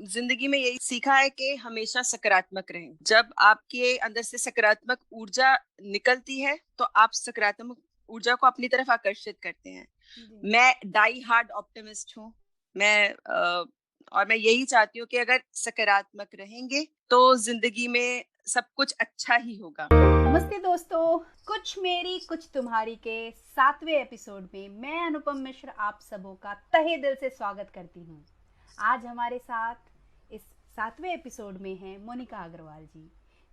जिंदगी में यही सीखा है कि हमेशा सकारात्मक रहें। जब आपके अंदर से सकारात्मक ऊर्जा निकलती है तो आप सकारात्मक ऊर्जा को अपनी तरफ आकर्षित करते हैं। मैं डाई हार्ड ऑप्टिमिस्ट हूँ। और मैं यही चाहती हूँ कि अगर सकारात्मक रहेंगे तो जिंदगी में सब कुछ अच्छा ही होगा। नमस्ते दोस्तों, कुछ मेरी कुछ तुम्हारी के 7वें एपिसोड में मैं अनुपम मिश्र आप सबों का तहे दिल से स्वागत करती हूँ। आज हमारे साथ इस 7वें एपिसोड में हैं मोनिका अग्रवाल जी,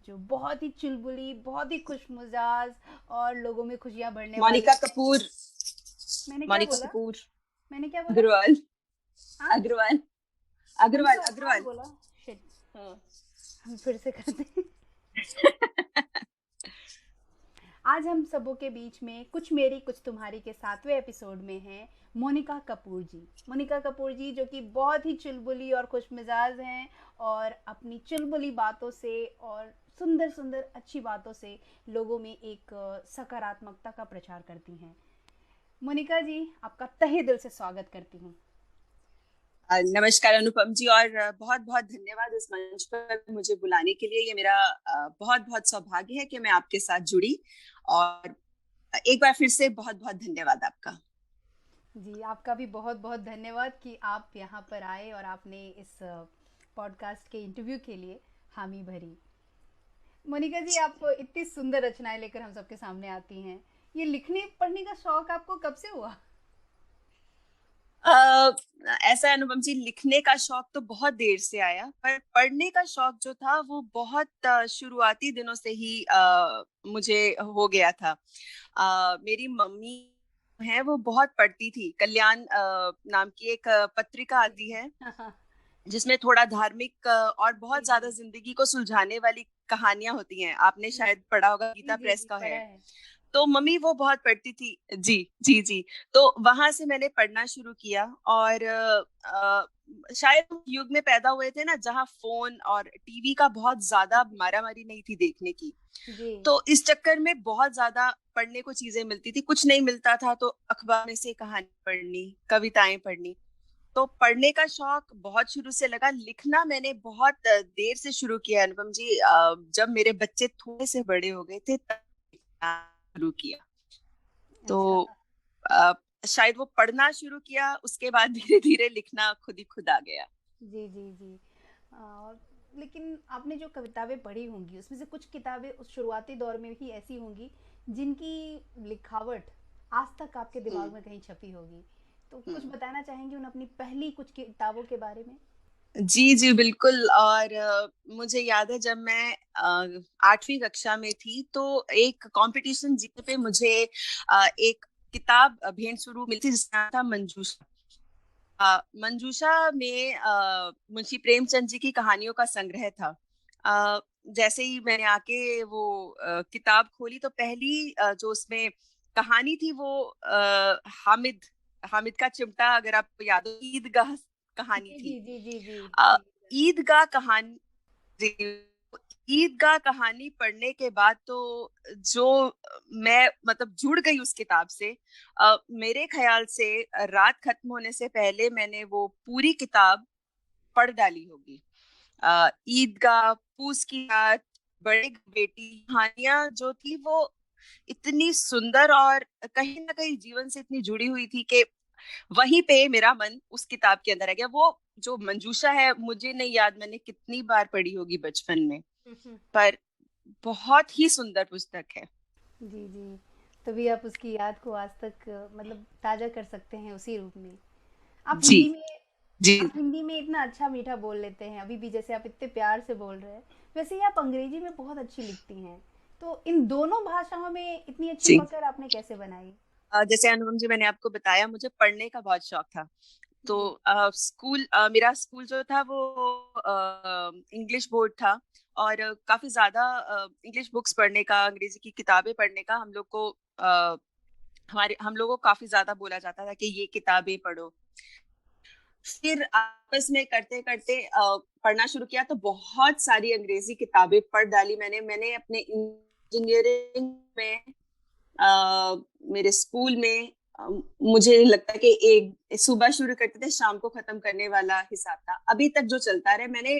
जो बहुत ही चुलबुली, बहुत ही खुशमिजाज और लोगों में खुशियाँ भरने वाली। मोनिका कपूर। मैंने क्या मोनिका बोला? कपूर। मैंने क्या बोला? अग्रवाल। हाँ, अग्रवाल। मोनिका अग्रवाल। अग्रवाल अग्रवाल। बोला। शिट, हाँ। हम फिर से करते हैं। आज हम सबों के बीच में कुछ मेरी कुछ तुम्हारी के 7वें एपिसोड में हैं मोनिका कपूर जी। मोनिका कपूर जी जो कि बहुत ही चुलबुली और खुशमिजाज हैं और अपनी चुलबुली बातों से और सुंदर सुंदर अच्छी बातों से लोगों में एक सकारात्मकता का प्रचार करती हैं। मोनिका जी, आपका तहे दिल से स्वागत करती हूँ। नमस्कार अनुपम जी, और बहुत बहुत धन्यवाद इस मंच पर मुझे बुलाने के लिए। ये मेरा बहुत बहुत सौभाग्य है कि मैं आपके साथ जुड़ी, और एक बार फिर से बहुत बहुत धन्यवाद आपका। जी, आपका भी बहुत बहुत धन्यवाद कि आप यहाँ पर आए और आपने इस पॉडकास्ट के इंटरव्यू के लिए हामी भरी। मोनिका जी, आप इतनी सुंदर रचनाएं लेकर हम सबके सामने आती हैं। ये लिखने पढ़ने का शौक आपको कब से हुआ? अ, ऐसा है अनुपम जी, लिखने का शौक तो बहुत देर से आया, पर पढ़ने का शौक जो था वो बहुत शुरुआती दिनों से ही मुझे हो गया था। मेरी मम्मी है वो बहुत पढ़ती थी। कल्याण नाम की एक पत्रिका जी आती जी। है हाँ हाँ। जिसमें थोड़ा धार्मिक और जी बहुत जी ज्यादा जिंदगी को सुलझाने वाली कहानियां होती हैं। आपने जी शायद पढ़ा होगा, जी गीता जी प्रेस जी, का पढ़ा है। है। तो मम्मी वो बहुत पढ़ती थी। जी जी जी। तो वहां से मैंने पढ़ना शुरू किया, और शायद उस युग में पैदा हुए थे ना जहाँ फोन और टीवी का बहुत ज्यादा मारामारी नहीं थी देखने की। जी। तो इस चक्कर में बहुत ज्यादा पढ़ने को चीजें मिलती थी। कुछ नहीं मिलता था तो अखबार में से कहानी पढ़नी, कविताएं पढ़नी। तो पढ़ने का शौक बहुत शुरू से लगा। लिखना मैंने बहुत देर से शुरू किया अनुपम जी। जब मेरे बच्चे थोड़े से बड़े हो गए थे तब लिखना शुरू किया। तो अच्छा। अ, शायद वो पढ़ना शुरू किया, उसके बाद धीरे धीरे लिखना खुद ही खुद आ गया। जी जी जी। आ, लेकिन आपने जो कविताएं पढ़ी होंगी उसमें से कुछ किताबें उस शुरुआती दौर में भी ऐसी होंगी जिनकी लिखावट आज तक आपके दिमाग हम्म। में कहीं छपी होगी। तो कुछ हम्म। बताना चाहेंगे उन अपनी पहली कुछ किताबों के बारे में? जी जी बिल्कुल। और मुझे याद है जब मैं 8वीं कक्षा में थी तो एक कंपटीशन जीतने पे मुझे एक किताब भेंट स्वरूप मिली थी जिसका नाम था मंजूषा। मंजूषा में मुंशी प्रेमचंद जी की कहानियों का संग्रह था। जैसे ही मैंने आके वो किताब खोली तो पहली जो उसमें कहानी थी वो हामिद हामिद का चिमटा, अगर आपको याद हो, ईदगाह कहानी जी जी थी। जी जी जी अ, जी। ईदगाह कहानी। ईदगाह कहानी पढ़ने के बाद तो जो मैं मतलब जुड़ गई उस किताब से। मेरे ख्याल से रात खत्म होने से पहले मैंने वो पूरी किताब पढ़ डाली होगी। ईदगाह, पूस की रात, बड़े बेटी, कहानियां जो थी वो इतनी सुंदर और कहीं ना कहीं जीवन से इतनी जुड़ी हुई थी कि वहीं पे मेरा मन उस किताब के अंदर आ गया। वो जो मंजूषा है, मुझे नहीं याद मैंने कितनी बार पढ़ी होगी बचपन में, हम्म। पर बहुत ही सुंदर पुस्तक है। जी जी। तभी आप उसकी याद को आज तक मतलब ताज़ा कर सकते हैं उसी रूप में। आप जी हिंदी में जी। आप हिंदी में इतना अच्छा मीठा बोल लेते हैं अभी भी, जैसे आप इतने प्यार से बोल रहे हैं। वैसे ही आप अंग्रेजी में बहुत अच्छी लिखती हैं। तो इन दोनों भाषाओं में इतनी अच्छी जी। पकड़ आपने कैसे बनाई? जैसे अनुपम जी, मैंने आपको बताया मुझे पढ़ने का बहुत शौक था। तो जी मेरा स्कूल जो था वो इंग्लिश बोर्ड था, और काफी ज्यादा इंग्लिश बुक्स पढ़ने का, अंग्रेजी की किताबें पढ़ने का हम लोग को हम लोगों को काफी ज्यादा बोला जाता था कि ये किताबें पढ़ो। फिर आपस में करते करते पढ़ना शुरू किया तो बहुत सारी अंग्रेजी किताबें पढ़ डाली मैंने। मैंने अपने इंजीनियरिंग में, मेरे स्कूल में मुझे लगता है कि एक सुबह शुरू करते थे, शाम को खत्म करने वाला हिसाब था, अभी तक जो चलता रहे। मैंने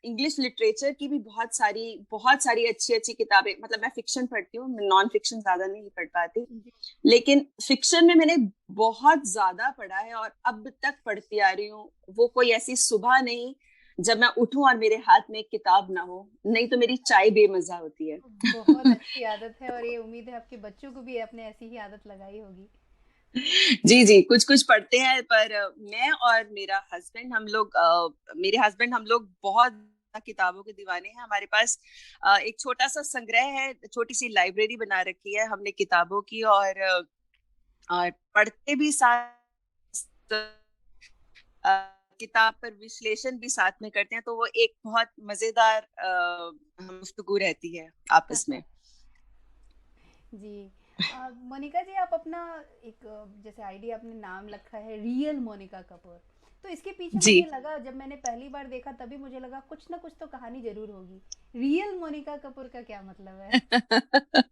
इंग्लिश लिटरेचर की भी बहुत सारी अच्छी अच्छी किताबें, मतलब मैं फिक्शन पढ़ती हूँ, मैं नॉन फिक्शन ज्यादा नहीं पढ़ पाती, जी। लेकिन फिक्शन में मैंने बहुत ज्यादा पढ़ा है और अब तक पढ़ती आ रही हूँ। वो कोई ऐसी सुबह नहीं जब मैं उठूं और मेरे हाथ में एक किताब ना हो, नहीं तो मेरी चाय बेमजा होती है। बहुत अच्छी आदत है, और ये उम्मीद है आपके बच्चों को भी आपने ऐसी ही आदत लगाई होगी। जी जी, कुछ कुछ पढ़ते हैं, पर मैं और मेरा हस्बैंड, मेरे हस्बैंड हम लोग बहुत किताबों के दीवाने हैं। हमारे पास एक छोटा सा संग्रह है, छोटी सी लाइब्रेरी बना रखी है हमने किताबों की, और पढ़ते भी साथ, अ, किताब पर विश्लेषण भी साथ में करते हैं, तो वो एक बहुत मजेदार गुफ्तगू रहती है आपस में। जी। मोनिका जी, आप अपना एक जैसे आईडी आपने नाम रखा है रियल मोनिका कपूर, तो इसके पीछे जी। मुझे लगा, जब मैंने पहली बार देखा तभी मुझे लगा कुछ ना कुछ तो कहानी जरूर होगी। रियल मोनिका कपूर का क्या मतलब है?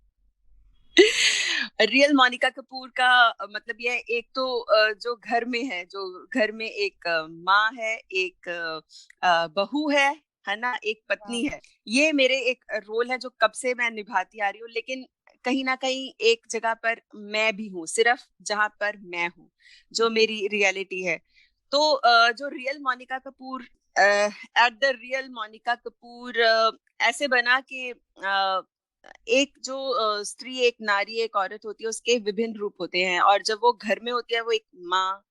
रियल मोनिका कपूर का मतलब ये है, एक तो जो घर में है, जो घर में एक माँ है, एक बहू है ना, एक वाह। पत्नी है। ये मेरे एक रोल है जो कब से मैं निभाती आ रही हूँ, लेकिन कहीं ना कहीं एक जगह पर मैं भी हूँ, सिर्फ जहां पर मैं हूँ, जो जी। मेरी रियलिटी है। तो जो real Monika Kapoor, at the real Monika Kapoor ऐसे बना कि एक जो स्त्री, एक नारी, एक औरत होती है, उसके विभिन्न रूप होते हैं, और जब वो घर में होती है वो एक माँ,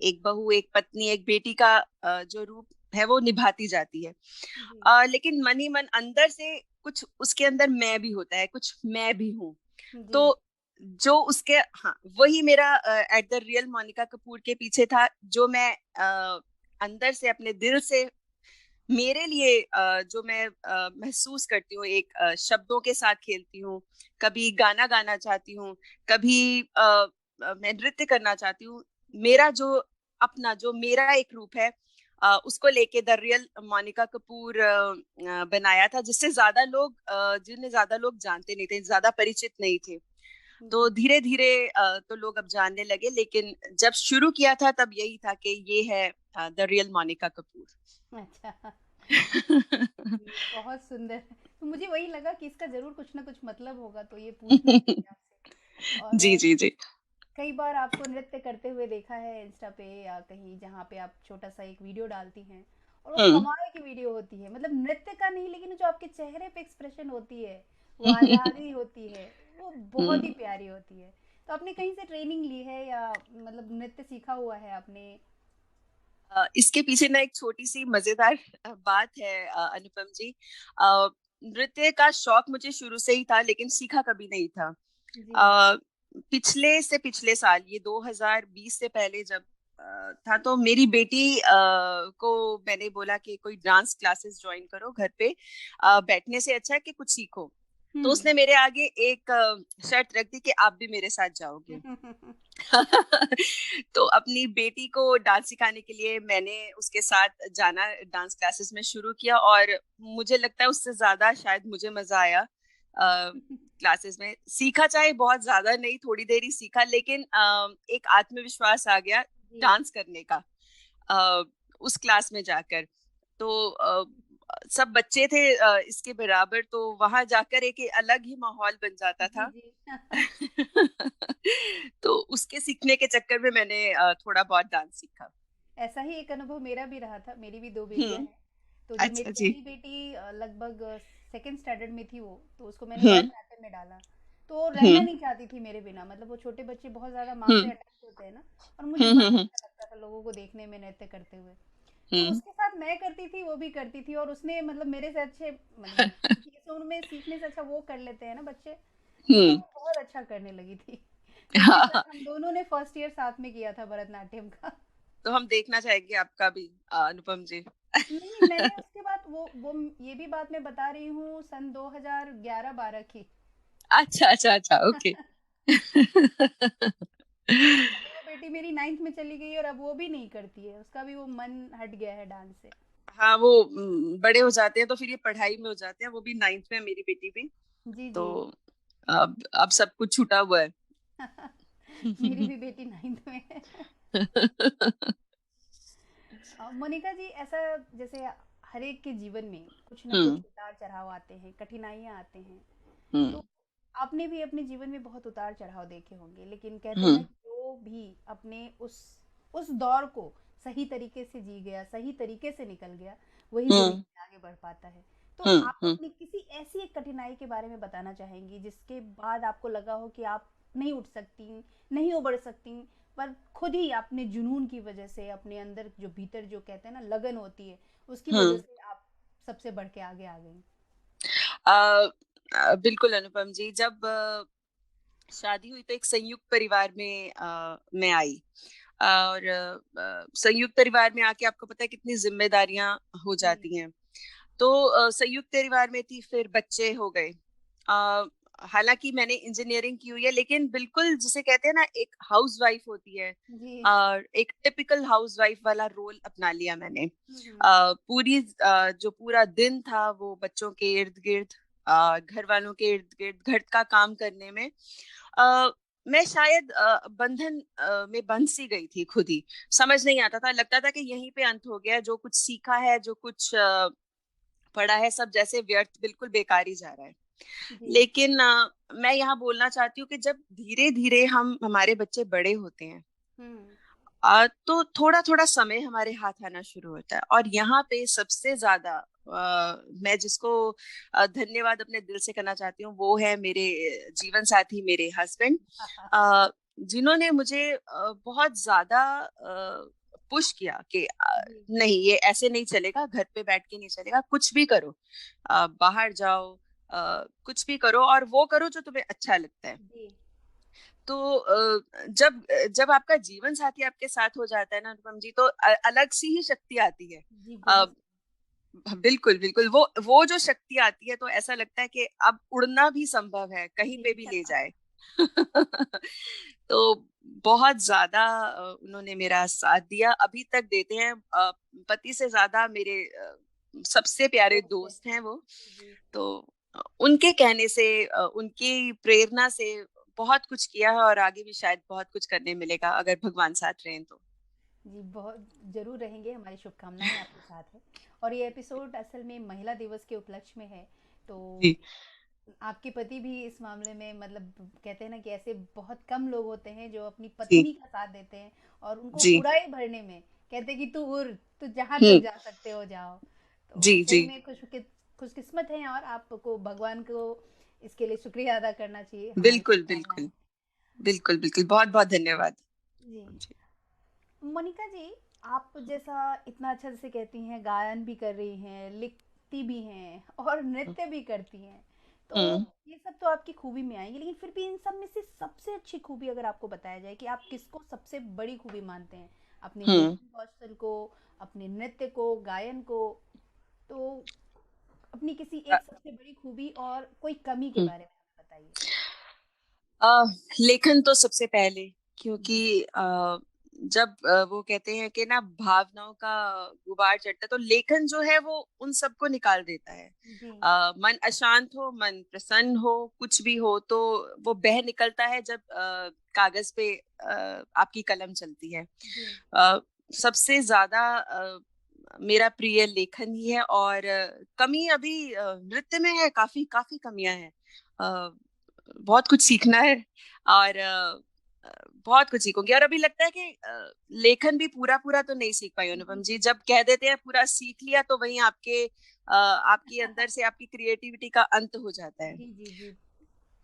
एक बहू, एक पत्नी, एक बेटी का जो रूप है वो निभाती जाती है। जी। लेकिन मन ही मन अंदर से कुछ उसके अंदर मैं भी होता है, कुछ मैं भी हूँ। जी। तो जो उसके, हाँ, वही मेरा at the real Monika Kapoor के पीछे था, जो मैं अंदर से, अपने दिल से, मेरे लिए जो मैं महसूस करती हूँ, एक शब्दों के साथ खेलती हूँ, कभी गाना गाना चाहती हूँ, कभी मैं नृत्य करना चाहती हूँ। जी। मेरा जो अपना, जो मेरा एक रूप है, उसको लेके द रियल मोनिका कपूर बनाया था, जिन्हें ज्यादा लोग जानते नहीं थे, ज्यादा परिचित नहीं थे। तो जी। धीरे धीरे तो लोग अब जानने लगे, लेकिन जब शुरू किया था तब यही था कि ये है द रियल मोनिका कपूर। अच्छा। जी, बहुत सुंदर। तो मुझे वही लगा कि इसका जरूर कुछ ना कुछ मतलब होगा, तो ये पूछना चाहिए आपसे। जी और जी जी। कई बार आपको नृत्य करते हुए देखा है इंस्टा पे या कहीं, जहाँ पे आप छोटा सा एक वीडियो डालती हैं, और वो हम्म। कमाल की वीडियो होती है, मतलब नृत्य का नहीं, लेकिन जो आपके चेहरे पे एक्सप्रेशन होती है, वो आज़ादी होती है, वो बहुत ही हम्म। प्यारी होती है। तो आपने कहीं से ट्रेनिंग ली है, या मतलब नृत्य सीखा हुआ है आपने? इसके पीछे ना एक छोटी सी मजेदार बात है, अनुपम जी। अ, नृत्य का शौक मुझे शुरू से ही था, लेकिन सीखा कभी नहीं था। जी। अ, पिछले से पिछले साल, ये 2020 से पहले जब था, तो मेरी बेटी को मैंने बोला कि कोई डांस क्लासेस ज्वाइन करो घर पे, बैठने से अच्छा है कि कुछ सीखो। तो हम्म। उसने मेरे आगे एक शर्त रख दी कि आप भी मेरे साथ जाओगे। तो अपनी बेटी को डांस सिखाने के लिए मैंने उसके साथ जाना डांस क्लासेस में शुरू किया, और मुझे लगता है उससे ज्यादा शायद मुझे मजा आया क्लासेस में। सीखा, चाहे बहुत ज्यादा नहीं, थोड़ी देर ही सीखा, लेकिन एक आत्मविश्वास आ गया जी। डांस करने का अ, उस क्लास में जाकर। तो सब बच्चे थे इसके बराबर, तो वहां जाकर एक अलग ही माहौल बन जाता जी। था। जी। तो उसके सीखने के चक्कर में मैंने थोड़ा बहुत डांस सीखा। ऐसा ही एक अनुभव मेरा भी रहा था, मेरी भी दो बेटियां हम्म। हैं। तो जब मेरी अच्छा जी। पहली बेटी लगभग सेकेंड स्टैंडर्ड में थी, वो तो उसको मैंने हम्म। भरतनाट्यम में डाला। तो वो रहना हम्म। नहीं चाहती थी मेरे बिना, मतलब वो छोटे बच्चे बहुत ज़्यादा माँ से हम्म। अटैच होते हैं ना, और मुझे बड़ा अच्छा लगता था लोगों को देखने में नृत्य करते हुए। तो हम्म। उसके साथ मैं करती थी, वो भी करती थी, और उसने मतलब मेरे से अच्छे, मतलब किसी के सुर में सीखने से अच्छा वो कर लेते हैं ना बच्चे, तो हम्म। वो बहुत अच्छा करने लगी थी। तो उसके हाँ, साथ हम दोनों ने फर्स्ट ईयर साथ में किया था भरतनाट्यम का। तो हम देखना चाहेंगे आपका भी, अनुपम जी। नहीं, मैंने उसके बाद वो ये भी बात मैं बता रही हूँ सन 2011-12 की। अच्छा अच्छा अच्छा, ओके। अभी वो बेटी मेरी 9th में चली गई, और अब वो भी नहीं करती है, उसका भी वो मन हट गया है डांस से। हाँ, वो बड़े हो जाते हैं तो फिर ये पढ़ाई में हो जाते हैं। वो भी 9th में है, मेरी बेटी भी। जी। तो जी। अब सब कुछ छूटा हुआ है। मेरी भी बेटी 9th में है। मोनिका जी, ऐसा जैसे हर एक के जीवन में कुछ ना कुछ हम्म। उतार चढ़ाव आते हैं, कठिनाइयाँ आते हैं। तो हम्म। आपने भी अपने जीवन में बहुत उतार चढ़ाव देखे होंगे, लेकिन कहते हैं ना हम्म। कि जो भी अपने उस दौर को सही तरीके से जी गया, सही तरीके से निकल गया, वही हम्म। जिंदगी में आगे बढ़ पाता है। तो हम्म। आप अपनी किसी ऐसी एक कठिनाई के बारे में बताना चाहेंगी जिसके बाद आपको लगा हो कि आप नहीं उठ सकती, नहीं उबड़ सकती, पर खुद ही अपने जुनून की वजह से, अपने अंदर जो भीतर जो कहते हैं ना लगन होती है, उसकी वजह हम्म। से आप सबसे बढ़ के आगे आ गई। बिल्कुल अनुपम जी, जब शादी हुई तो एक संयुक्त परिवार में मैं आई। और संयुक्त परिवार में आके आपको पता है कितनी जिम्मेदारियां हो जी। जाती हैं। तो संयुक्त परिवार में थी, फिर बच्चे हो गए। अ, हालांकि मैंने इंजीनियरिंग की हुई है, लेकिन बिल्कुल जिसे कहते हैं ना एक हाउस वाइफ होती है, जी। और एक टिपिकल हाउस वाइफ वाला रोल अपना लिया मैंने। हम्म। जो पूरा दिन था वो बच्चों के इर्द गिर्द, घर वालों के इर्द गिर्द, घर का काम करने में। अ, मैं शायद बंधन में बंध सी गई थी खुद ही। समझ नहीं आता था, लगता था कि यहीं पे अंत हो गया, जो कुछ सीखा है, जो कुछ पढ़ा है, सब जैसे व्यर्थ, बिल्कुल बेकार ही जा रहा है। जी। लेकिन मैं यहाँ बोलना चाहती हूँ कि जब धीरे धीरे हम हमारे बच्चे बड़े होते हैं, हम्म। तो थोड़ा थोड़ा समय हमारे हाथ आना शुरू होता है। और यहाँ पे सबसे ज्यादा मैं जिसको धन्यवाद अपने दिल से करना चाहती हूँ, वो है मेरे जीवन साथी, मेरे हस्बैंड, जिन्होंने मुझे बहुत ज्यादा पुश किया कि जी। नहीं, ये ऐसे नहीं चलेगा, घर पे बैठ के नहीं चलेगा, कुछ भी करो, बाहर जाओ, कुछ भी करो, और वो करो जो तुम्हें अच्छा लगता है। जी। तो जब जब आपका जीवन साथी आपके साथ हो जाता है ना अनुपम जी, तो अलग सी ही शक्ति आती है। जी, अ, बहुत। बिल्कुल बिल्कुल, वो जो शक्ति आती है, तो ऐसा लगता है कि अब उड़ना भी संभव है, कहीं जी। पे भी ले जाए। तो बहुत ज्यादा उन्होंने मेरा साथ दिया, अभी तक देते हैं। पति से ज्यादा मेरे सबसे प्यारे दोस्त है। दोस्त हैं वो। जी। तो उनके कहने से, उनकी प्रेरणा से बहुत कुछ किया है, और आगे भी शायद बहुत कुछ करने मिलेगा अगर भगवान साथ रहें तो। जी, बहुत ज़रूर रहेंगे, हमारी शुभकामनाएं आपके साथ है। और ये एपिसोड असल में महिला दिवस के उपलक्ष्य में है, तो जी। आपके पति भी इस मामले में, मतलब कहते हैं ना कि ऐसे बहुत कम लोग होते हैं जो अपनी जी। पत्नी का साथ देते हैं और उनको जी। उड़ाई भरने में कहते हैं कि तू उड़, तू जहां हम्म। तक जा सकते हो जाओ। तो जी। जी। सही में खुशकिस्मत हैं, और आपको भगवान को इसके लिए शुक्रिया अदा करना चाहिए। हमारी बिल्कुल शुभकामनाएं। बिल्कुल। बिल्कुल बिल्कुल, बहुत बहुत धन्यवाद। जी। जी। मोनिका जी, आप जैसा इतना अच्छा जैसे कहती हैं, गायन भी कर रही हैं, लिखती भी हैं और नृत्य भी करती हैं, तो हम्म। ये सब तो आपकी खूबी में आएंगी, लेकिन फिर भी इन सब में से सबसे अच्छी खूबी अगर आपको बताया जाए कि आप किसको सबसे बड़ी खूबी मानते हैं, अपने हम्म। लेखन कौशल को, अपने नृत्य को, गायन को, तो अपनी किसी अ, एक सबसे बड़ी खूबी और कोई कमी के हम्म। बारे में हमें बताइए। अ, लेखन तो सबसे पहले, जी। क्योंकि जब वो कहते हैं कि ना भावनाओं का गुबार चढ़ता है, तो लेखन जो है वो उन सबको निकाल देता है। जी। मन अशांत हो, मन प्रसन्न हो, कुछ भी हो, तो वो बह निकलता है जब कागज पे आपकी कलम चलती है। जी। अ, सबसे ज्यादा मेरा प्रिय लेखन ही है। और कमी अभी नृत्य में है, काफी काफी कमियां हैं। बहुत कुछ सीखना है, और बहुत कुछ सीखूंगी। और अभी लगता है कि लेखन भी पूरा पूरा तो नहीं सीख पाई जी। अनुपम जी। जी। जब कह देते हैं पूरा सीख लिया, तो वहीं आपकी अंदर से आपकी क्रिएटिविटी का अंत हो जाता है। जी। जी। जी।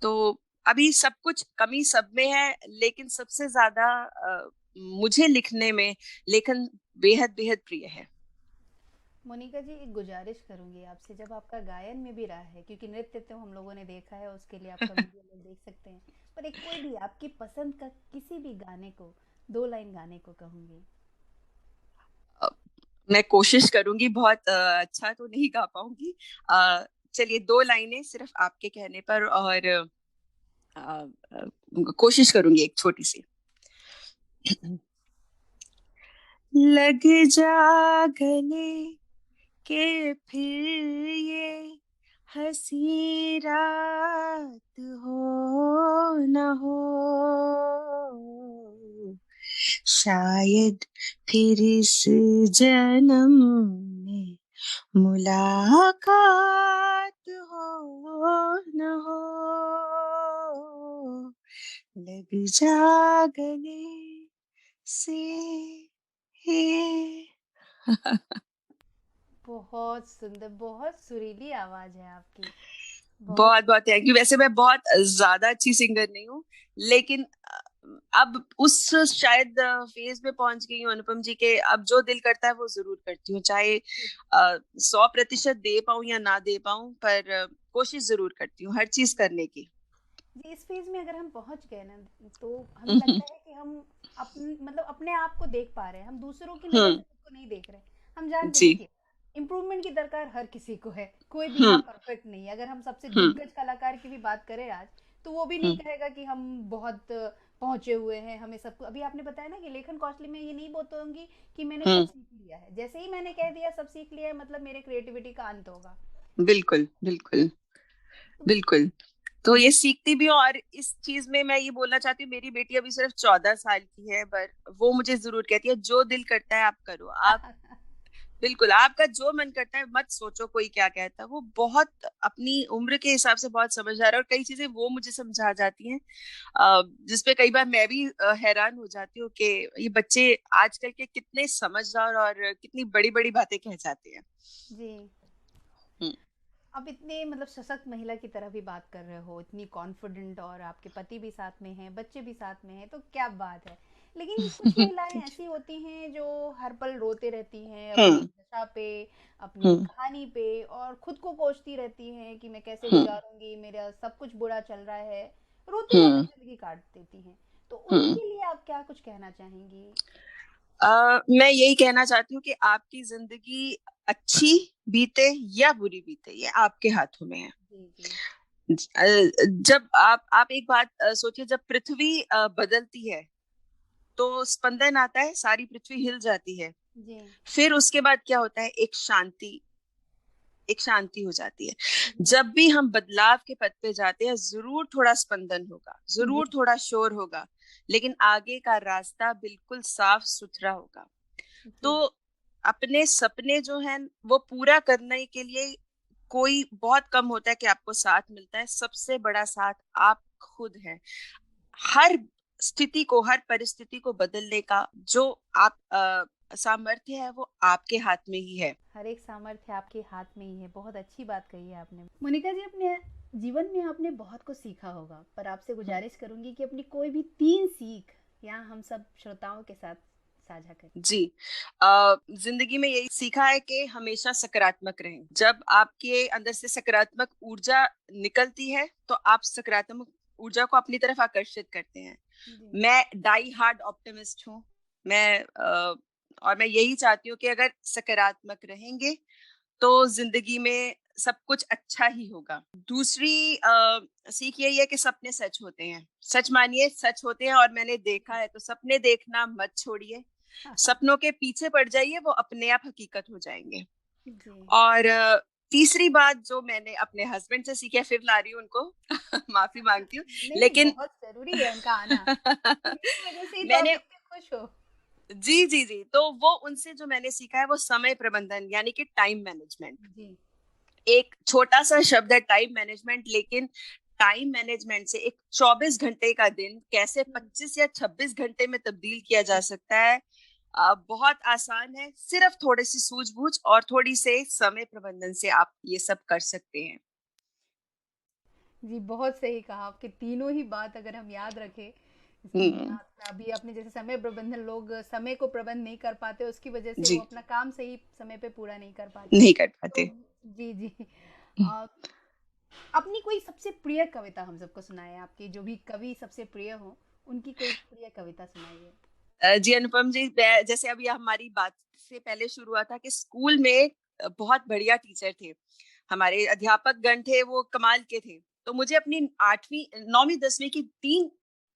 तो अभी सब कुछ, कमी सब में है, लेकिन सबसे ज्यादा मुझे लिखने में लेखन बेहद बेहद प्रिय है। मोनिका जी, एक गुजारिश करूंगी आपसे, जब आपका गायन में भी रहा है, क्योंकि नृत्य तो हम लोगों ने देखा है, उसके लिए आपका वीडियो लोग देख सकते हैं, पर एक कोई भी आपकी पसंद का किसी भी गाने को 2 लाइन गाने को कहूंगी। अ, मैं कोशिश करूंगी, बहुत अच्छा तो नहीं गा पाऊंगी। चलिए, 2 लाइनें सिर्फ आपके कहने पर, और कोशिश करूंगी एक छोटी सी। लग जा गले के फिर ये हंसी रात हो न हो, शायद फिर इस जन्म में मुलाकात हो न हो, लग जा गले से है। बहुत सुंदर, बहुत सुरीली आवाज है आपकी। बहुत। बहुत बहुत थैंक यू। वैसे मैं बहुत ज्यादा अच्छी सिंगर नहीं हूँ, लेकिन अब उस शायद फेज में पहुंच गई हूँ अनुपम जी के, अब जो दिल करता है वो जरूर करती हूँ, चाहे 100% दे पाऊं या ना दे पाऊं, पर कोशिश जरूर करती हूँ हर चीज करने की। जी, इस फेज में अगर हम पहुंच गए ना, तो हमें हम्म। लगता है कि हम मतलब अपने आप को देख पा रहे हैं, हम दूसरों की नज़र हम्म। से खुद को नहीं देख रहे। हम जानते, जी। देखिए, इम्प्रूवमेंट की दरकार हर किसी को है, कोई भी यहाँ हम्म। परफेक्ट नहीं है। अगर हम सबसे हम्म। दिग्गज कलाकार की भी बात करें आज, तो वो भी नहीं हम्म। कहेगा कि हम बहुत पहुंचे हुए हैं, हमें सब कुछ। अभी आपने बताया ना कि लेखन कौशल में ये नहीं बोलूंगी कि मैंने सब हम्म। सीख लिया है, जैसे ही मैंने कह दिया सब सीख लिया है, मतलब मेरे क्रिएटिविटी का अंत होगा। बिल्कुल बिल्कुल तो बिल्कुल। तो ये सीखती भी हूँ, और इस चीज में मैं ये बोलना चाहती हूँ, मेरी बेटी अभी सिर्फ 14 साल की है, पर वो मुझे जरूर कहती है जो दिल करता है आप करो, आप बिल्कुल आपका जो मन करता है, मत सोचो कोई क्या कहता है। वो बहुत अपनी उम्र के हिसाब से बहुत समझदार है, और कई चीजें वो मुझे समझा जाती हैं जिसपे कई बार मैं भी हैरान हो जाती हूँ कि ये बच्चे आजकल के कितने समझदार और कितनी बड़ी बड़ी बातें कह जाते हैं। जी, हम्म। आप इतने मतलब सशक्त महिला की तरह भी बात कर रहे हो, इतनी कॉन्फिडेंट, और आपके पति भी साथ में हैं, बच्चे भी साथ में हैं, तो क्या बात है। लेकिन कुछ महिलाएं Thank you. ऐसी होती हैं जो हर पल रोते रहती हैं अपनी हम्म। दशा पे, अपनी हम्म। कहानी पे, और खुद को कोसती रहती हैं कि मैं कैसे हम्म। गुजारूंगी, मेरा सब कुछ बुरा चल रहा है, रोते रोते हम्म। जिंदगी काट देती हैं। तो हम्म। उनके लिए आप क्या कुछ कहना चाहेंगी? मैं यही कहना चाहती हूँ कि आपकी जिंदगी अच्छी बीते या बुरी बीते, ये आपके हाथों में है। जी जी। जब आप एक बात सोचिए, जब पृथ्वी बदलती है तो स्पंदन आता है, सारी पृथ्वी हिल जाती है। जी फिर उसके बाद क्या होता है, एक शांति हो जाती है। जी जब भी हम बदलाव के पथ पे जाते हैं, जरूर थोड़ा स्पंदन होगा, जी जरूर थोड़ा शोर होगा, लेकिन आगे का रास्ता बिल्कुल साफ सुथरा होगा। तो जी अपने सपने जो हैं वो पूरा करने के लिए कोई बहुत कम होता है कि आपको साथ मिलता है, सबसे बड़ा साथ आप खुद हैं। हर स्थिति को, हर परिस्थिति को बदलने का जो आप सामर्थ्य है, वो आपके हाथ में ही है। हर एक सामर्थ्य आपके हाथ में ही है। बहुत अच्छी बात कही है आपने। मोनिका जी, अपने जीवन में आपने बहुत कुछ सीखा होगा, पर आपसे गुजारिश करूंगी कि अपनी कोई भी 3 सीख यहाँ हम सब श्रोताओं के साथ साझा करें। जी। जिंदगी में यही सीखा है कि हमेशा सकारात्मक रहें। जब आपके अंदर से सकारात्मक ऊर्जा निकलती है तो आप सकारात्मक ऊर्जा को अपनी तरफ आकर्षित करते हैं। जी मैं डाई हार्ड ऑप्टिमिस्ट हूँ। और मैं यही चाहती हूँ कि अगर सकारात्मक रहेंगे तो जिंदगी में सब कुछ अच्छा ही होगा। दूसरी सीख यही है कि सपने सच होते हैं। सच मानिए, सच होते हैं, और मैंने देखा है। तो सपने देखना मत छोड़िए, सपनों के पीछे पड़ जाइए, वो अपने आप हकीकत हो जाएंगे। जी। और तीसरी बात जो मैंने अपने हस्बैंड से सीखी है, फिर ला रही हूँ उनको माफी मांगती हूँ, नहीं नहीं, लेकिन बहुत जरूरी है उनका आना, उनकी वजह से ही तो आप मैंने इतने खुश हो। जी जी जी, तो वो उनसे जो मैंने सीखा है वो समय प्रबंधन, यानी कि टाइम मैनेजमेंट। जी एक छोटा सा शब्द है टाइम मैनेजमेंट, लेकिन टाइम मैनेजमेंट से एक 24 घंटे का दिन कैसे 25 या 26 घंटे में तब्दील किया जा सकता है, बहुत आसान है। सिर्फ थोड़ी सी सूझबूझ और थोड़ी से समय प्रबंधन से आप ये सब कर सकते हैं। जी, बहुत सही कहा। आपके तीनों ही बात अगर हम याद रखें, हम्म। अभी आपने जैसे समय प्रबंधन, लोग समय को प्रबंध नहीं कर पाते, उसकी वजह से वो जी। अपना काम सही समय पे पूरा नहीं कर पाते। नहीं कर तो पाते। जी जी। अ, अपनी कोई सबसे प्रिय कविता हम सबको सुनाए, आपकी जो भी कवि सबसे प्रिय हो, उनकी कोई प्रिय कविता सुनाइए। जी अनुपम जी, जैसे अभी हमारी बात से पहले शुरू हुआ था कि स्कूल में बहुत बढ़िया टीचर थे, हमारे अध्यापक गण थे, वो कमाल के थे। तो मुझे अपनी 8वीं 9वीं 10वीं की 3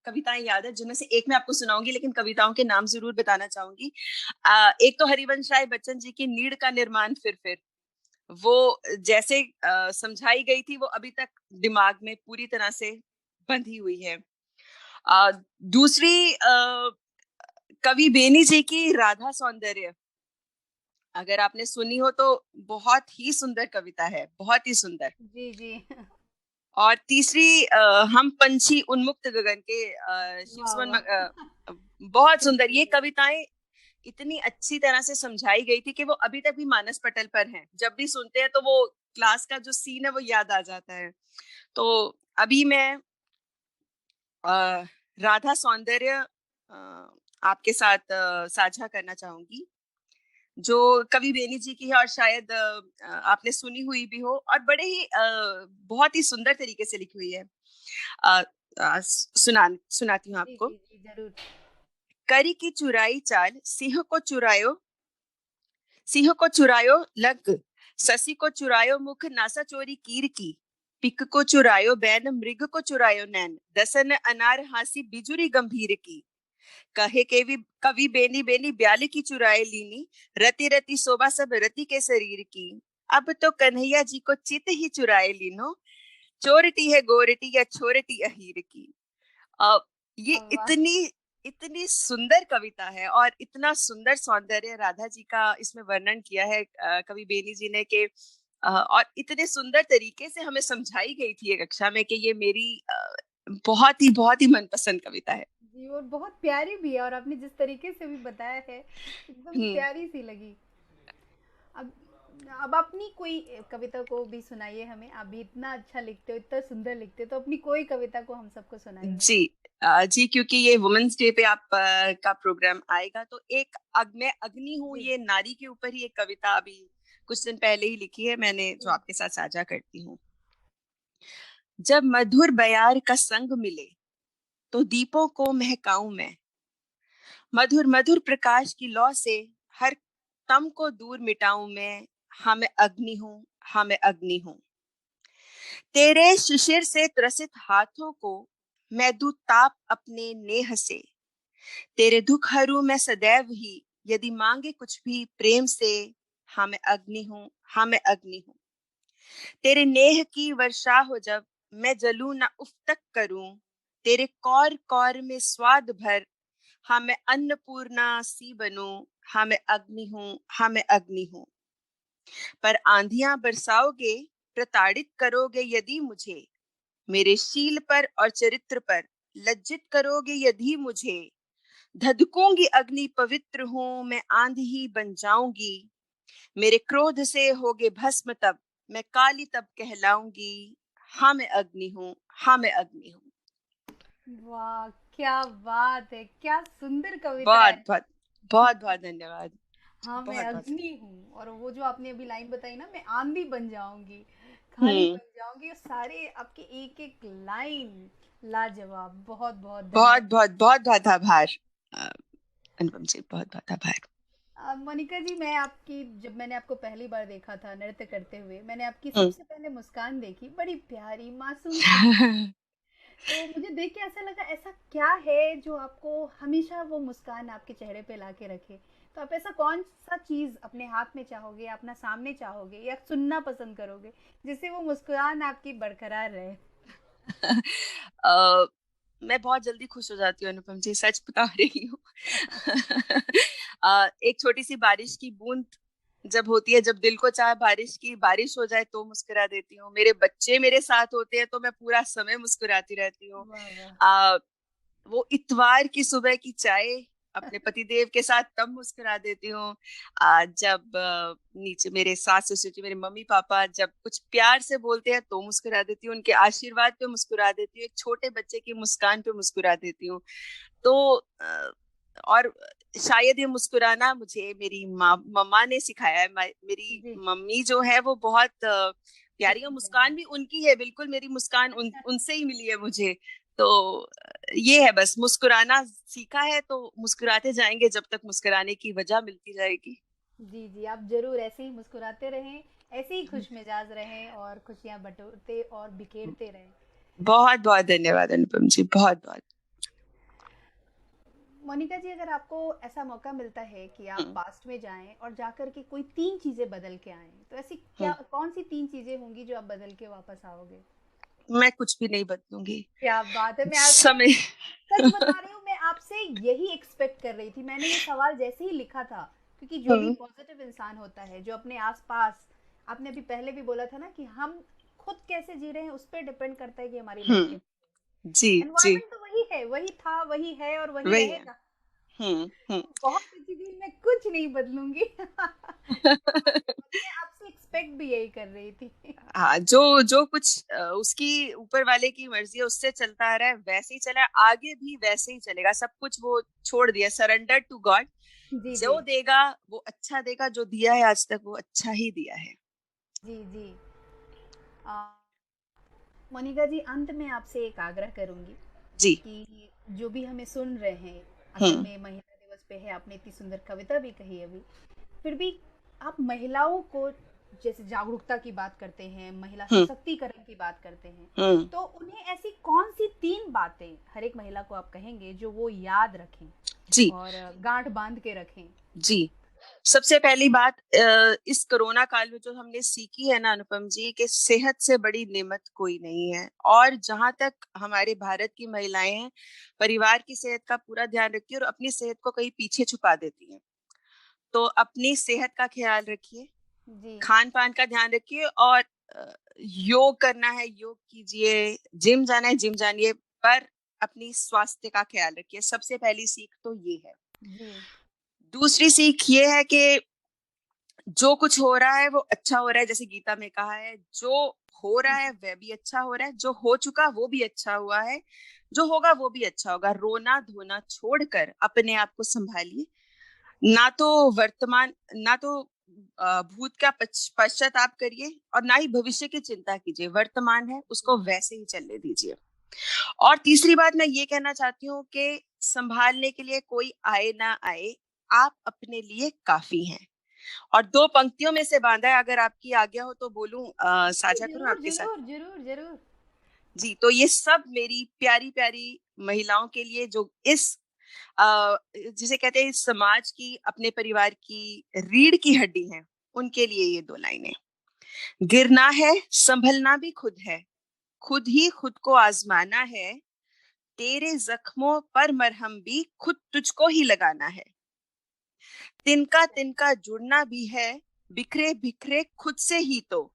कविताएं याद है, जिनमें से एक मैं आपको सुनाऊंगी, लेकिन कविताओं के नाम जरूर बताना चाहूंगी। एक तो हरिवंश राय बच्चन जी की नीड़ का निर्माण फिर, वो जैसे समझाई गई थी वो अभी तक दिमाग में पूरी तरह से बंधी हुई है। दूसरी कवि बेनी जी की राधा सौंदर्य, अगर आपने सुनी हो तो बहुत ही सुंदर कविता है, बहुत ही सुंदर। जी जी। और तीसरी हम पंछी उन्मुक्त गगन के शिव वाह सुमन वाह। बहुत सुंदर। बिल्कुल ये बिल्कुल। कविताएं इतनी अच्छी तरह से समझाई गई थी कि वो अभी तक भी मानस पटल पर हैं। जब भी सुनते हैं तो वो क्लास का जो सीन है वो याद आ जाता है। तो अभी मैं अ, राधा सौंदर्य आपके साथ साझा करना चाहूंगी, जो कवि बेनी जी की है और शायद आपने सुनी हुई भी हो, और बड़े ही बहुत ही सुंदर तरीके से लिखी हुई है। अ, सुनाती हूँ जी आपको। जी जी जरूर। करी की चुराई चाल सिंह को चुरायो लग, ससी को चुरायो मुख, नासा चोरी कीर की, पिक को चुरायो बैन, मृग को चुरायो नैन, दसन अनार हासी बिजुरी गंभीर की, कहे के भी कवि बेनी बेनी ब्याली की चुराए लीनी, रति रति शोभा सब रति के शरीर की, अब तो कन्हैया जी को चित ही चुराए लीनो, चोरटी है गोरटी या छोरटी अहीर की। अ, ये वाह इतनी इतनी सुंदर कविता है और इतना सुंदर सौंदर्य राधा जी का इसमें वर्णन किया है कवि बेनी जी ने, कि और इतने सुंदर तरीके से हमें समझाई गई थी ये कक्षा में कि ये मेरी बहुत ही मनपसंद कविता है। जी, और बहुत प्यारी भी है, और आपने जिस तरीके से भी बताया है एकदम हम्म। प्यारी सी लगी। अब अब अपनी कोई कविता को भी सुनाइए हमें। आप भी इतना अच्छा लिखते हो, इतना सुंदर लिखते हो, तो अपनी कोई कविता को हम सबको सुनाइए। जी जी, क्योंकि ये वुमेन्स डे पे आप का प्रोग्राम आएगा, तो मैं अग्नि हूँ, जी ये नारी के ऊपर ही एक कविता अभी कुछ दिन पहले ही लिखी है मैंने, जो जी आपके साथ साझा करती हूँ। जब मधुर बयार का संग मिले तो दीपों को महकाऊं मैं, मधुर मधुर प्रकाश की लौ से हर तम को दूर मिटाऊं मैं। हाँ मैं अग्नि हूँ, हाँ मैं अग्नि हूँ। तेरे शिशिर से त्रसित हाथों को मैं दूं ताप अपने नेह से, तेरे दुख हरू मैं सदैव ही, यदि मांगे कुछ भी प्रेम से। हाँ मैं अग्नि हूँ, हाँ मैं अग्नि हूँ। तेरे नेह की वर्षा हो जब, मैं जलूं ना उफ तक करूं, तेरे कौर कौर में स्वाद भर, हाँ मैं अन्नपूर्णा सी बनूं। हाँ मैं अग्नि हूँ, हाँ मैं अग्नि हूँ। पर आंधियां बरसाओगे, प्रताड़ित करोगे यदि मुझे, मेरे शील पर और चरित्र पर लज्जित करोगे यदि मुझे, धधकूंगी अग्नि पवित्र हूँ, मैं आंधी ही बन जाऊंगी, मेरे क्रोध से होगे भस्म तब, मैं काली तब कहलाऊंगी। हाँ मैं अग्नि हूँ, हाँ मैं अग्नि हूँ। वाह, क्या बात है, क्या सुंदर कविता है। बहुत बहुत बहुत बहुत धन्यवाद। हाँ मैं बहुत बहुत। अग्नि हूँ, और वो जो आपने अभी लाइन बताई ना, मैं आंधी बन जाऊंगी, खाली हम्म। बन जाऊंगी, और सारे आपके एक एक लाइन लाजवाब। बहुत बहुत बहुत धन्यवाद। बहुत बहुत बहुत आभार अ, अनुपम जी, बहुत बहुत आभार। मोनिका जी, मैं आपकी, जब मैंने आपको पहली बार देखा था नृत्य करते हुए, मैंने आपकी हम्म। सबसे पहले मुस्कान देखी, बड़ी प्यारी मासूम सी। तो मुझे देख के ऐसा लगा, ऐसा क्या है जो आपको हमेशा वो मुस्कान आपके चेहरे पे ला के रखे। तो आप ऐसा कौन सा चीज़ अपने हाथ में चाहोगे, अपना सामने चाहोगे, या सुनना पसंद करोगे, जिससे वो मुस्कान आपकी बरकरार रहे। अ, मैं बहुत जल्दी खुश हो जाती हूँ अनुपम जी, सच बता रही हूँ। एक छोटी सी बारिश की बूंद जब होती है, जब दिल को चाहे बारिश हो जाए तो मुस्कुरा देती हूँ। मेरे बच्चे मेरे साथ होते हैं तो मैं पूरा समय मुस्कुराती रहती हूँ। वाह वाह। वो इतवार की सुबह की चाय अपने पतिदेव के साथ तब मुस्कुरा देती हूँ। जब नीचे मेरे सास ससुर जी, मेरे मम्मी पापा जब कुछ प्यार से बोलते हैं तो मुस्कुरा देती हूँ, उनके आशीर्वाद पे मुस्कुरा देती हूँ, एक छोटे बच्चे की मुस्कान पे मुस्कुरा देती हूँ। तो और शायद ये मुस्कुराना मुझे मेरी माँ मम्मा ने सिखाया है। मेरी जी। मम्मी जो है वो बहुत प्यारी, और खुश मुस्कान भी उनकी है, बिल्कुल मेरी मुस्कान उनसे ही मिली है मुझे। तो ये है, बस मुस्कुराना सीखा है तो मुस्कुराते जाएंगे जब तक मुस्कुराने की वजह मिलती जाएगी। जी जी, आप जरूर ऐसे ही मुस्कुराते रहें, ऐसे ही खुश मिजाज रहें, और खुशियाँ बटोरते और बिखेरते रहें। बहुत बहुत धन्यवाद अनुपम जी, बहुत बहुत। मोनिका जी, अगर आपको ऐसा मौका मिलता है कि आप हम्म। पास्ट में जाएं और जाकर के कोई 3 चीजें बदल के आएं, तो ऐसी क्या, हम्म। कौन सी 3 चीजें होंगी जो आप बदल के वापस आओगे? मैं कुछ भी नहीं बदलूंगी। क्या बात है! मैं आपसे समय। सच बता रही हूँ, मैं आपसे यही एक्सपेक्ट कर रही थी। मैंने ये सवाल जैसे ही लिखा था, क्योंकि जो भी हम्म। पॉजिटिव इंसान होता है, जो अपने आसपास, आपने अभी पहले भी बोला था ना कि हम खुद कैसे जी रहे हैं उस पर डिपेंड करता है कि हमारी लाइफ हम्म। कैसी। जी। जी। एनवायरनमेंट तो वही है, वही था, वही है और वही वही है। रहेगा। हम्म। हम्म। तो बहुत अच्छी थी, मैं कुछ नहीं बदलूंगी। मैं आपसे एक्सपेक्ट भी यही कर रही थी। हाँ, जो जो कुछ उसकी ऊपर वाले की मर्जी है, उससे चलता आ रहा है, वैसे ही चला है, आगे भी वैसे ही चलेगा। सब कुछ वो छोड़ दिया, सरेंडर टू गॉड। जी जी। जो देगा वो अच्छा देगा, जो दिया है आज तक वो अच्छा ही दिया है। जी जी। आ, मोनिका जी, अंत में आपसे एक आग्रह करूंगी जी। कि जो भी हमें सुन रहे हैं, असम हम्म। में महिला दिवस पे है, आपने इतनी सुंदर कविता भी कही अभी, फिर भी आप महिलाओं को, जैसे जागरूकता की बात करते हैं, महिला हम्म। सशक्तिकरण की बात करते हैं, हम्म। तो उन्हें ऐसी कौन सी 3 बातें हर एक महिला को आप कहेंगे जो वो याद रखें जी। और गांठ बांध के रखें? जी। सबसे पहली बात, इस कोरोना काल में जो हमने सीखी है ना अनुपम जी, कि सेहत से बड़ी नेमत कोई नहीं है। और जहां तक हमारे भारत की महिलाएं हैं, परिवार की सेहत का पूरा ध्यान रखती है और अपनी सेहत को कहीं पीछे छुपा देती हैं। तो अपनी सेहत का ख्याल रखिए, जी खान पान का ध्यान रखिए, और योग करना है योग कीजिए, जिम जाना है जिम जानिए, पर अपनी स्वास्थ्य का ख्याल रखिए। सबसे पहली सीख तो ये है। जी। दूसरी सीख ये है कि जो कुछ हो रहा है वो अच्छा हो रहा है, जैसे गीता में कहा है, जो हो रहा है वह भी अच्छा हो रहा है, जो हो चुका वो भी अच्छा हुआ है, जो होगा वो भी अच्छा होगा। रोना धोना छोड़कर अपने आप को संभालिए। ना तो वर्तमान, ना तो भूत का पश्चाताप करिए, और ना ही भविष्य की चिंता कीजिए। वर्तमान है उसको वैसे ही चलने दीजिए। और तीसरी बात मैं ये कहना चाहती हूँ कि संभालने के लिए कोई आए ना आए, आप अपने लिए काफी हैं। और 2 पंक्तियों में से बांधा है, अगर आपकी आज्ञा हो तो बोलूं, जी, साझा करूं जरूर आपके साथ। जरूर जरूर जरूर। जी, तो ये सब मेरी प्यारी प्यारी महिलाओं के लिए, जो इस जिसे कहते हैं इस समाज की, अपने परिवार की रीढ़ की हड्डी हैं, उनके लिए ये 2 लाइनें। गिरना है संभलना भी खुद है, खुद ही खुद को आजमाना है, तेरे जख्मों पर मरहम भी खुद तुझको ही लगाना है। तिनका तिनका जुड़ना भी है, बिखरे बिखरे खुद से ही तो,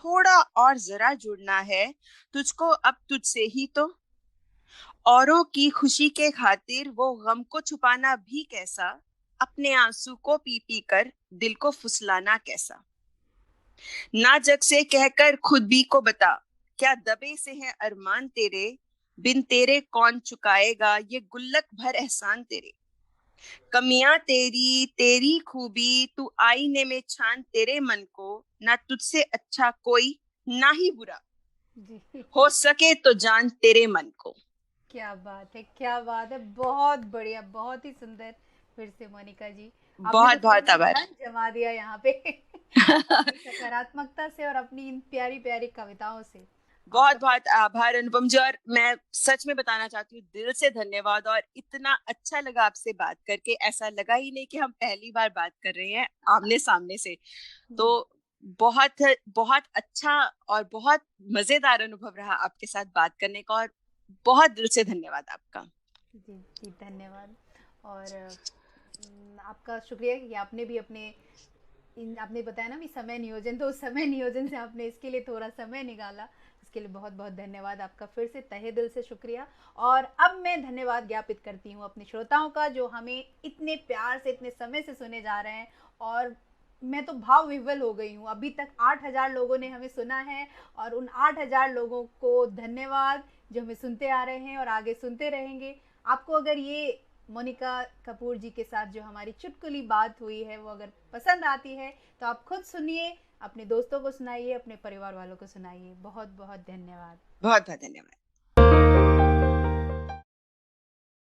थोड़ा और जरा जुड़ना है तुझको अब तुझसे ही तो। औरों की खुशी के खातिर वो गम को छुपाना भी कैसा, अपने आंसू को पी पी कर दिल को फुसलाना कैसा। ना जग से कहकर खुद भी को बता, क्या दबे से हैं अरमान तेरे, बिन तेरे कौन चुकाएगा ये गुल्लक भर एहसान तेरे। कमियां तेरी तेरी खूबी तू आईने में छान तेरे मन को, ना तुझसे अच्छा कोई ना ही बुरा, जी। हो सके तो जान तेरे मन को। क्या बात है, क्या बात है! बहुत बढ़िया, बहुत ही सुंदर। फिर से मोनिका जी, आपने तो बहुत सही बहुत में आभार। धन जमा दिया यहाँ पे। अपनी सकारात्मकता से और अपनी इन प्यारी प्यारी कविताओं से। बहुत आपका बहुत आभार अनुपम जी। और मैं सच में बताना चाहती हूँ, दिल से धन्यवाद। और इतना अच्छा लगा आपसे बात करके, ऐसा लगा ही नहीं कि हम पहली बार बात कर रहे हैं आमने सामने से। तो जी बहुत बहुत अच्छा और बहुत मजेदार अनुभव रहा आपके साथ बात करने का, और बहुत दिल से धन्यवाद आपका। जी जी, धन्यवाद। और आपका शुक्रिया कि आपने भी अपने आपने बताया ना भी समय नियोजन, तो उस समय नियोजन से आपने इसके लिए थोड़ा समय निकाला, उसके लिए बहुत बहुत धन्यवाद आपका। फिर से तहे दिल से शुक्रिया। और अब मैं धन्यवाद ज्ञापित करती हूँ अपने श्रोताओं का, जो हमें इतने प्यार से इतने समय से सुने जा रहे हैं। और मैं तो भाव विह्वल हो गई हूँ। अभी तक 8,000 लोगों ने हमें सुना है, और उन 8,000 लोगों को धन्यवाद जो हमें सुनते आ रहे हैं और आगे सुनते रहेंगे। आपको अगर ये मोनिका कपूर जी के साथ जो हमारी चुटकुली बात हुई है वो अगर पसंद आती है, तो आप खुद सुनिए, अपने दोस्तों को सुनाइए, अपने परिवार वालों को सुनाइए। बहुत बहुत धन्यवाद। बहुत बहुत धन्यवाद।